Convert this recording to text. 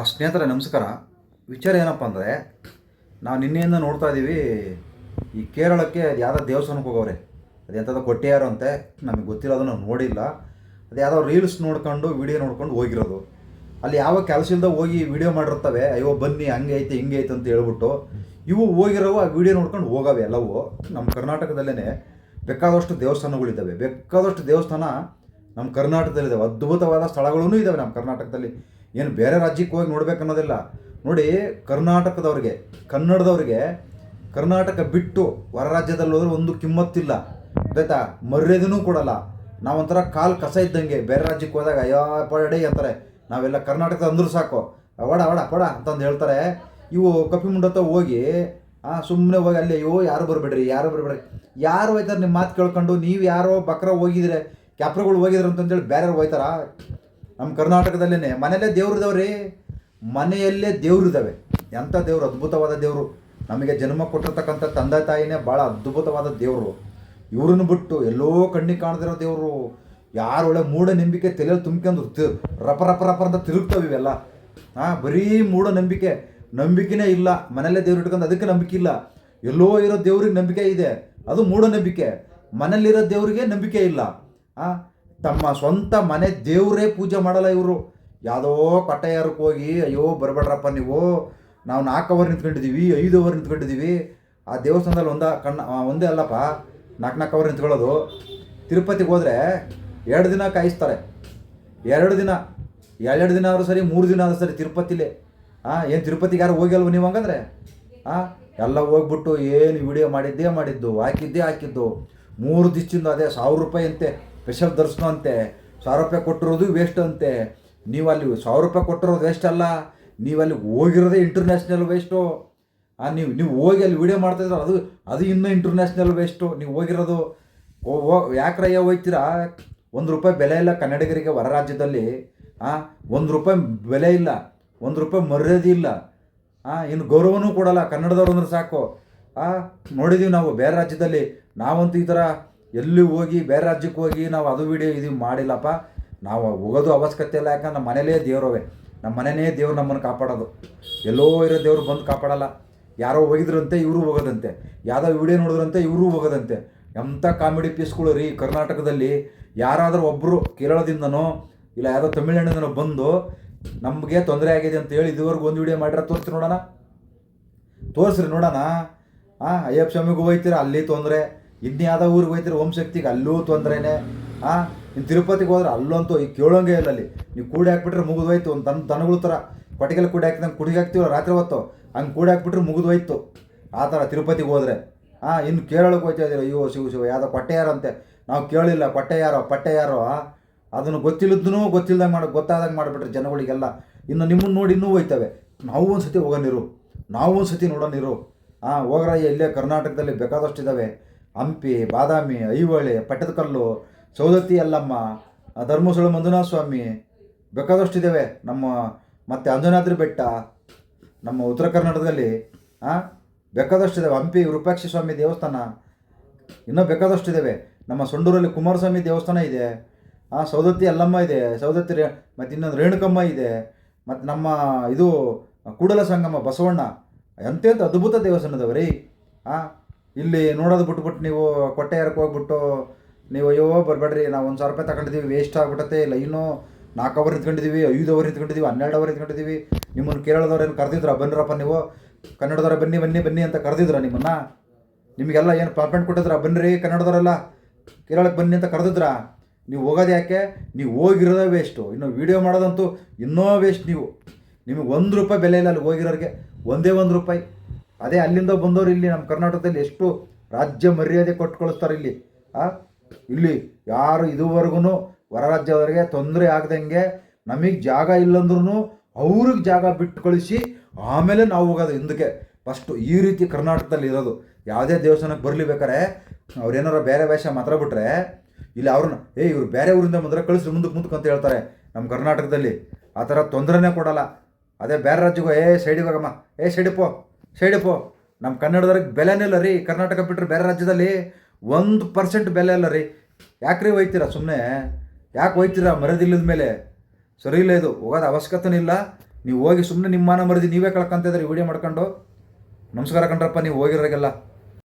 ಸ್ನೇಹಿತರೆ ನಮಸ್ಕಾರ. ವಿಚಾರ ಏನಪ್ಪ ಅಂದರೆ, ನಾವು ನಿನ್ನೆಯಿಂದ ನೋಡ್ತಾ ಇದ್ದೀವಿ, ಈ ಕೇರಳಕ್ಕೆ ಅದು ಯಾವುದೋ ದೇವಸ್ಥಾನಕ್ಕೆ ಹೋಗವ್ರೆ. ಅದು ಎಂಥದ್ದು ಕೊಟ್ಟಿಯಾರು ಅಂತೆ, ನಮಗೆ ಗೊತ್ತಿರೋದು, ನಾವು ನೋಡಿಲ್ಲ. ಅದು ಯಾವುದೋ ರೀಲ್ಸ್ ನೋಡ್ಕೊಂಡು ವಿಡಿಯೋ ನೋಡ್ಕೊಂಡು ಹೋಗಿರೋದು. ಅಲ್ಲಿ ಯಾವ ಕೆಲಸ ಇಲ್ಲದೆ ಹೋಗಿ ವಿಡಿಯೋ ಮಾಡಿರ್ತವೆ, ಅಯ್ಯೋ ಬನ್ನಿ ಹಂಗೆ ಐತೆ ಹಿಂಗೆ ಐತೆ ಅಂತ ಹೇಳ್ಬಿಟ್ಟು. ಇವು ಹೋಗಿರೋವು ಆ ವಿಡಿಯೋ ನೋಡ್ಕೊಂಡು ಹೋಗವೆ ಎಲ್ಲವೂ. ನಮ್ಮ ಕರ್ನಾಟಕದಲ್ಲೇ ಬೇಕಾದಷ್ಟು ದೇವಸ್ಥಾನಗಳಿದ್ದಾವೆ, ಬೇಕಾದಷ್ಟು ದೇವಸ್ಥಾನ ನಮ್ಮ ಕರ್ನಾಟಕದಲ್ಲಿದ್ದಾವೆ. ಅದ್ಭುತವಾದ ಸ್ಥಳಗಳೂ ಇದ್ದಾವೆ ನಮ್ಮ ಕರ್ನಾಟಕದಲ್ಲಿ. ಏನು ಬೇರೆ ರಾಜ್ಯಕ್ಕೆ ಹೋಗಿ ನೋಡ್ಬೇಕು ಅನ್ನೋದಿಲ್ಲ. ನೋಡಿ, ಕರ್ನಾಟಕದವ್ರಿಗೆ, ಕನ್ನಡದವ್ರಿಗೆ ಕರ್ನಾಟಕ ಬಿಟ್ಟು ಹೊರ ರಾಜ್ಯದಲ್ಲಿ ಹೋದ್ರೆ ಒಂದು ಕಿಮ್ಮತ್ತಿಲ್ಲ, ಗೊತ್ತಾಯ್ತಾ? ಮರ್ಯಾದೆನೂ ಕೊಡಲ್ಲ. ನಾವೊಂಥರ ಕಾಲು ಕಸ ಇದ್ದಂಗೆ. ಬೇರೆ ರಾಜ್ಯಕ್ಕೆ ಹೋದಾಗ ಅಯ್ಯೋ ಪಡೇ ಅಂತಾರೆ. ನಾವೆಲ್ಲ ಕರ್ನಾಟಕದ ಅಂದ್ರೂ ಸಾಕು, ಅವಡ ಅವಡ ಪಡ ಅಂತಂದು ಹೇಳ್ತಾರೆ. ಇವು ಕಪ್ಪಿ ಮುಂಡತ್ತ ಹೋಗಿ ಸುಮ್ಮನೆ ಹೋಗಿ ಅಲ್ಲಿ ಅಯ್ಯೋ ಯಾರು ಬರಬೇಡ್ರಿ, ಯಾರು ಹೋಯ್ತಾರೆ ನಿಮ್ಮ ಮಾತು ಕೇಳ್ಕೊಂಡು. ನೀವು ಯಾರೋ ಬಕ್ರ ಹೋಗಿದ್ರೆ, ಕ್ಯಾಪ್ರಗಳು ಹೋಗಿದ್ರು ಅಂತಂದೇಳಿ ಬೇರೆಯವ್ರು ಹೋಯ್ತಾರ? ನಮ್ಮ ಕರ್ನಾಟಕದಲ್ಲೇ ಮನೆಯಲ್ಲೇ ದೇವ್ರಿದಾವ್ರಿ, ಮನೆಯಲ್ಲೇ ದೇವ್ರಿದ್ದಾವೆ. ಎಂಥ ದೇವರು, ಅದ್ಭುತವಾದ ದೇವರು. ನಮಗೆ ಜನ್ಮ ಕೊಟ್ಟಿರ್ತಕ್ಕಂಥ ತಂದೆ ತಾಯಿನೇ ಭಾಳ ಅದ್ಭುತವಾದ ದೇವರು. ಇವ್ರನ್ನ ಬಿಟ್ಟು ಎಲ್ಲೋ ಕಣ್ಣಿಗೆ ಕಾಣದಿರೋ ದೇವರು. ಯಾರು ಒಳ್ಳೆ ಮೂಢನಂಬಿಕೆ ತಲೆಯಲ್ಲಿ ತುಂಬ್ಕೊಂಡು ರಪ ರಪ ರಪ ಅಂತ ತಿರುಗ್ತವೆ ಇವೆಲ್ಲ. ಬರೀ ನಂಬಿಕೆನೇ ಇಲ್ಲ. ಮನೆಯಲ್ಲೇ ದೇವ್ರು ಇಟ್ಕೊಂಡು ಅದಕ್ಕೆ ನಂಬಿಕೆ ಇಲ್ಲ. ಎಲ್ಲೋ ಇರೋ ದೇವ್ರಿಗೆ ನಂಬಿಕೆ ಇದೆ, ಅದು ಮೂಢನಂಬಿಕೆ. ಮನೇಲಿರೋ ದೇವ್ರಿಗೆ ನಂಬಿಕೆ ಇಲ್ಲ. ತಮ್ಮ ಸ್ವಂತ ಮನೆ ದೇವರೇ ಪೂಜೆ ಮಾಡಲ್ಲ ಇವರು. ಯಾವುದೋ ಕಟ್ಟೆಯಾರಕ್ಕೆ ಹೋಗಿ ಅಯ್ಯೋ ಬರಬೇಡ್ರಪ್ಪ ನೀವು, ನಾವು 4 ಅವರ್ ನಿಂತ್ಕೊಂಡಿದ್ದೀವಿ, 5 ಅವರ್ ನಿಂತ್ಕೊಂಡಿದ್ದೀವಿ. ಆ ದೇವಸ್ಥಾನದಲ್ಲಿ ಒಂದೇ ಅಲ್ಲಪ್ಪ, 4 ಅವರ್ ನಿಂತ್ಕೊಳ್ಳೋದು. ತಿರುಪತಿಗೆ ಹೋದರೆ 2 ದಿನ ಕಾಯಿಸ್ತಾರೆ. 2 ದಿನ ಆದರೂ ಸರಿ, 3 ದಿನ ಆದರೂ ಸರಿ ತಿರುಪತಿಲೇ. ಏನು ತಿರುಪತಿಗೆ ಯಾರು ಹೋಗಿಲ್ವ ನೀವು? ಹಂಗಂದ್ರೆ ಎಲ್ಲ ಹೋಗ್ಬಿಟ್ಟು ಏನು ವಿಡಿಯೋ ಮಾಡಿದ್ದು ಹಾಕಿದ್ದು 3 ದಿವಸದಿಂದ ಅದೇ 1000 ರೂಪಾಯಿ ಅಂತೆ ಸ್ಪೆಷಲ್ ದರ್ಶನ ಅಂತೆ. 1000 ರೂಪಾಯಿ ಕೊಟ್ಟಿರೋದು ವೇಸ್ಟ್ ಅಂತೆ. ನೀವು ಅಲ್ಲಿ 1000 ರೂಪಾಯಿ ಕೊಟ್ಟಿರೋದು ವೇಸ್ಟ್ ಅಲ್ಲ, ನೀವು ಅಲ್ಲಿ ಹೋಗಿರೋದೇ ಇಂಟರ್ನ್ಯಾಷನಲ್ ವೇಸ್ಟು. ನೀವು ಹೋಗಿ ಅಲ್ಲಿ ವಿಡಿಯೋ ಮಾಡ್ತಾಯಿದ್ರು, ಅದು ಇನ್ನೂ ಇಂಟರ್ನ್ಯಾಷನಲ್ ವೇಸ್ಟು. ನೀವು ಹೋಗಿರೋದು ಯಾಕ್ರಯ್ಯ ಹೋಗ್ತೀರಾ? 1 ರೂಪಾಯಿ ಬೆಲೆ ಇಲ್ಲ ಕನ್ನಡಿಗರಿಗೆ ಹೊರ ರಾಜ್ಯದಲ್ಲಿ. 1 ರೂಪಾಯಿ ಬೆಲೆ ಇಲ್ಲ, 1 ರೂಪಾಯಿ ಮರ್ಯಾದೆ ಇಲ್ಲ. ಇನ್ನು ಗೌರವನೂ ಕೊಡಲ್ಲ ಕನ್ನಡದವ್ರು ಅಂದ್ರೆ ಸಾಕು. ನೋಡಿದ್ದೀವಿ ನಾವು ಬೇರೆ ರಾಜ್ಯದಲ್ಲಿ. ನಾವಂತೂ ಈ ಥರ ಎಲ್ಲಿ ಹೋಗಿ ಬೇರೆ ರಾಜ್ಯಕ್ಕೆ ಹೋಗಿ ನಾವು ಅದು ವಿಡಿಯೋ ಇದು ಮಾಡಿಲ್ಲಪ್ಪ. ನಾವು ಹೋಗೋದು ಅವಶ್ಯಕತೆ ಇಲ್ಲ, ಯಾಕಂದ್ರೆ ನಮ್ಮ ಮನೇಲೇ ದೇವ್ರವೆ. ನಮ್ಮ ಮನೆಯೇ ದೇವ್ರು ನಮ್ಮನ್ನು ಕಾಪಾಡೋದು. ಎಲ್ಲೋ ಇರೋ ದೇವ್ರು ಬಂದು ಕಾಪಾಡಲ್ಲ. ಯಾರೋ ಹೋಗಿದ್ರಂತೆ ಇವರು ಹೋಗೋದಂತೆ, ಯಾವುದೋ ವಿಡಿಯೋ ನೋಡಿದ್ರಂತೆ ಇವರು ಹೋಗೋದಂತೆ. ಎಂಥ ಕಾಮಿಡಿ ಪೀಸ್ಗಳು ರೀ ಕರ್ನಾಟಕದಲ್ಲಿ. ಯಾರಾದರೂ ಒಬ್ಬರು ಕೇರಳದಿಂದನೋ ಇಲ್ಲ ಯಾವುದೋ ತಮಿಳ್ನಾಡಿಂದನೋ ಬಂದು ನಮಗೆ ತೊಂದರೆ ಆಗಿದೆ ಅಂತ ಹೇಳಿ ಇದುವರೆಗೂ ಒಂದು ವಿಡಿಯೋ ಮಾಡಿರ ತೋರಿಸ್ರಿ ನೋಡೋಣ. ಅಯ್ಯಪ್ಪ ಸ್ವಾಮಿಗೂ ಹೋಗ್ತೀರ, ಅಲ್ಲಿ ತೊಂದರೆ. ಇನ್ಯಾವುದೋ ಊರಿಗೆ ಹೋಗ್ತೀರ ಓಂಶಕ್ತಿಗೆ, ಅಲ್ಲೂ ತೊಂದರೆನೇ. ಇನ್ನು ತಿರುಪತಿಗೆ ಹೋದ್ರೆ ಅಲ್ಲಂತೂ ಈ ಕೇಳೋಂಗೆ ಇಲ್ಲ. ಅಲ್ಲಿ ನೀವು ಕೂಡಿ ಹಾಕ್ಬಿಟ್ರೆ ಮುಗಿದೋಯ್ತು. ಒಂದು ದನಗಳ ಥರ ಕೊಟ್ಟಿಗೆಲ್ಲ ಕೂಡಿ ಹಾಕಿದಂಗೆ ಕುಡಿಗೆ ಹಾಕ್ತೀವಲ್ಲ ರಾತ್ರಿ ಹೊತ್ತು, ಹಂಗೆ ಕೂಡಿ ಹಾಕ್ಬಿಟ್ರೆ ಮುಗಿದೋಯ್ತು. ಆ ಥರ ತಿರುಪತಿಗೆ ಹೋದರೆ. ಇನ್ನು ಕೇರಳಕ್ಕೆ ಹೋಗ್ತಾ ಇದ್ದೀರ, ಅಯ್ಯೋ ಶಿವ ಯಾವುದೋ ಕೊಟ್ಟೆಯಾರಂತೆ. ನಾವು ಕೇಳಿಲ್ಲ ಪಟ್ಟೆ ಯಾರೋ ಅದನ್ನು ಗೊತ್ತಿಲ್ದಂಗೆ ಗೊತ್ತಾದಂಗೆ ಮಾಡಿಬಿಟ್ರೆ ಜನಗಳಿಗೆಲ್ಲ. ಇನ್ನು ನಿಮ್ಮನ್ನು ನೋಡಿ ಇನ್ನೂ ಹೋಯ್ತವೆ. ನಾವು ಒಂದು ಸತಿ ಹೋಗೋನಿರು, ನಾವು ಒಂದು ಸತಿ ನೋಡೋನಿರು. ಹೋಗ್ರ, ಇಲ್ಲೇ ಕರ್ನಾಟಕದಲ್ಲಿ ಬೇಕಾದಷ್ಟು ಇದ್ದಾವೆ. ಹಂಪಿ, ಬಾದಾಮಿ, ಐಹೊಳೆ, ಪಟ್ಟದಕಲ್ಲು, ಸೌದತ್ತಿ ಯಲ್ಲಮ್ಮ, ಧರ್ಮಸ್ಥಳ ಮಂಜುನಾಥ ಸ್ವಾಮಿ, ಬೇಕಾದಷ್ಟಿದ್ದಾವೆ. ಮತ್ತು ಅಂಜನಾದ್ರಿ ಬೆಟ್ಟ ನಮ್ಮ ಉತ್ತರ ಕರ್ನಾಟಕದಲ್ಲಿ ಬೇಕಾದಷ್ಟಿದ್ದಾವೆ. ಹಂಪಿ ವಿರೂಪಾಕ್ಷ ಸ್ವಾಮಿ ದೇವಸ್ಥಾನ, ಇನ್ನೂ ಬೇಕಾದಷ್ಟಿದ್ದಾವೆ. ನಮ್ಮ ಸೊಂಡೂರಲ್ಲಿ ಕುಮಾರಸ್ವಾಮಿ ದೇವಸ್ಥಾನ ಇದೆ. ಸೌದತ್ತಿ ಯಲ್ಲಮ್ಮ ಇದೆ, ಮತ್ತು ಇನ್ನೊಂದು ರೇಣುಕಮ್ಮ ಇದೆ. ಮತ್ತು ನಮ್ಮ ಇದು ಕೂಡಲ ಸಂಗಮ ಬಸವಣ್ಣ, ಎಂತೆಂಥ ಅದ್ಭುತ ದೇವಸ್ಥಾನ ಇದಾವೆ ರೀ. ಇಲ್ಲಿ ನೋಡೋದು ಬಿಟ್ಬಿಟ್ಟು ನೀವು ಕೊಟ್ಟೆಯಾರಕ್ಕೆ ಹೋಗ್ಬಿಟ್ಟು ನೀವು ಅಯ್ಯೋ ಬರಬೇಡ್ರಿ, ನಾವು 1000 ರೂಪಾಯಿ ತಗೊಂಡಿದ್ದೀವಿ, ವೇಸ್ಟ್ ಆಗಿಬಿಟ್ಟತ್ತೆ. ಇಲ್ಲ ಇನ್ನೂ 4 ಅವರ್ ನಿಂತ್ಕೊಂಡಿದ್ದೀವಿ, 5 ಅವರ್ ನಿಂತ್ಕೊಂಡಿದ್ದೀವಿ, 12 ಅವರ್ ನಿಂತ್ಕೊಂಡಿದ್ದೀವಿ. ನಿಮ್ಮನ್ನು ಕೇರಳದವ್ರೇನು ಕರೆದಿದ್ರ? ಬನ್ನಿರಪ್ಪ ನೀವು ಕನ್ನಡದವ್ರೆ, ಬನ್ನಿ ಅಂತ ಕರೆದಿದ್ರ ನಿಮ್ಮನ್ನು? ನಿಮಗೆಲ್ಲ ಏನು ಪಾರ್ಟ್ಮೆಂಟ್ ಕೊಟ್ಟಿದ್ರ? ಬನ್ನಿರಿ ಕನ್ನಡದವರೆಲ್ಲ ಕೇರಳಕ್ಕೆ ಬನ್ನಿ ಅಂತ ಕರೆದಿದ್ರ? ನೀವು ಹೋಗೋದು ಯಾಕೆ? ನೀವು ಹೋಗಿರೋದೇ ವೇಸ್ಟು. ಇನ್ನು ವೀಡಿಯೋ ಮಾಡೋದಂತೂ ಇನ್ನೂ ವೇಸ್ಟ್. ನಿಮಗೆ 1 ರೂಪಾಯಿ ಬೆಲೆ ಇಲ್ಲ ಅಲ್ಲಿ ಹೋಗಿರೋರಿಗೆ, ಒಂದೇ 1 ರೂಪಾಯಿ. ಅದೇ ಅಲ್ಲಿಂದ ಬಂದವರು ಇಲ್ಲಿ ನಮ್ಮ ಕರ್ನಾಟಕದಲ್ಲಿ ಎಷ್ಟು ರಾಜ್ಯ ಮರ್ಯಾದೆ ಕೊಟ್ಟು ಕಳಿಸ್ತಾರೆ ಇಲ್ಲಿ. ಇಲ್ಲಿ ಯಾರು ಇದುವರೆಗೂ ಹೊರ ರಾಜ್ಯದವರಿಗೆ ತೊಂದರೆ ಆಗ್ದಂಗೆ, ನಮಗೆ ಜಾಗ ಇಲ್ಲಂದ್ರೂ ಅವ್ರಿಗೆ ಜಾಗ ಬಿಟ್ಟು ಕಳಿಸಿ ಆಮೇಲೆ ನಾವು ಹೋಗೋದು ಹಿಂದಕ್ಕೆ ಫಸ್ಟು. ಈ ರೀತಿ ಕರ್ನಾಟಕದಲ್ಲಿ ಇರೋದು. ಯಾವುದೇ ದೇವಸ್ಥಾನಕ್ಕೆ ಬರಲಿ ಬೇಕಾರೆ ಅವ್ರೇನಾರ ಬೇರೆ ಭಾಷೆ ಮಾತಾಡ್ಬಿಟ್ರೆ ಇಲ್ಲಿ ಅವ್ರನ್ನ ಇವ್ರು ಬೇರೆ ಊರಿಂದ ಬಂದರೆ ಕಳಿಸ್ರಿ ಮುಂದಕ್ಕೆ ಅಂತ ಹೇಳ್ತಾರೆ. ನಮ್ಮ ಕರ್ನಾಟಕದಲ್ಲಿ ಆ ಥರ ತೊಂದರೆನೇ ಕೊಡಲ್ಲ. ಅದೇ ಬೇರೆ ರಾಜ್ಯಕ್ಕೂ ಸೈಡಿಗೆ ಹೋಗಮ್ಮ, ಸೈಡಿಪೋ. ನಮ್ಮ ಕನ್ನಡದವ್ರಿಗೆ ಬೆಲೆನೇ ಇಲ್ಲ ರೀ. ಕರ್ನಾಟಕ ಬಿಟ್ಟರೆ ಬೇರೆ ರಾಜ್ಯದಲ್ಲಿ 1% ಬೆಲೆ ಇಲ್ಲ ರೀ. ಯಾಕ್ರಿ ಹೋಯ್ತೀರಾ? ಸುಮ್ಮನೆ ಯಾಕೆ ಹೋಯ್ತೀರಾ? ಮರದಿಲ್ಲದ ಮೇಲೆ ಸರಿ ಇಲ್ಲ. ಇದು ಹೋಗೋದು ಅವಶ್ಯಕತೆನೂ ಇಲ್ಲ. ನೀವು ಹೋಗಿ ಸುಮ್ಮನೆ ನಿಮ್ಮ ಮಾನ ಮರದಿ ನೀವೇ ಕಳ್ಕೊಂತಿದ್ರಿ ವಿಡಿಯೋ ಮಾಡ್ಕೊಂಡು. ನಮಸ್ಕಾರ ಕಣ್ರಪ್ಪ ನೀವು ಹೋಗಿರೋರಿಗೆಲ್ಲ.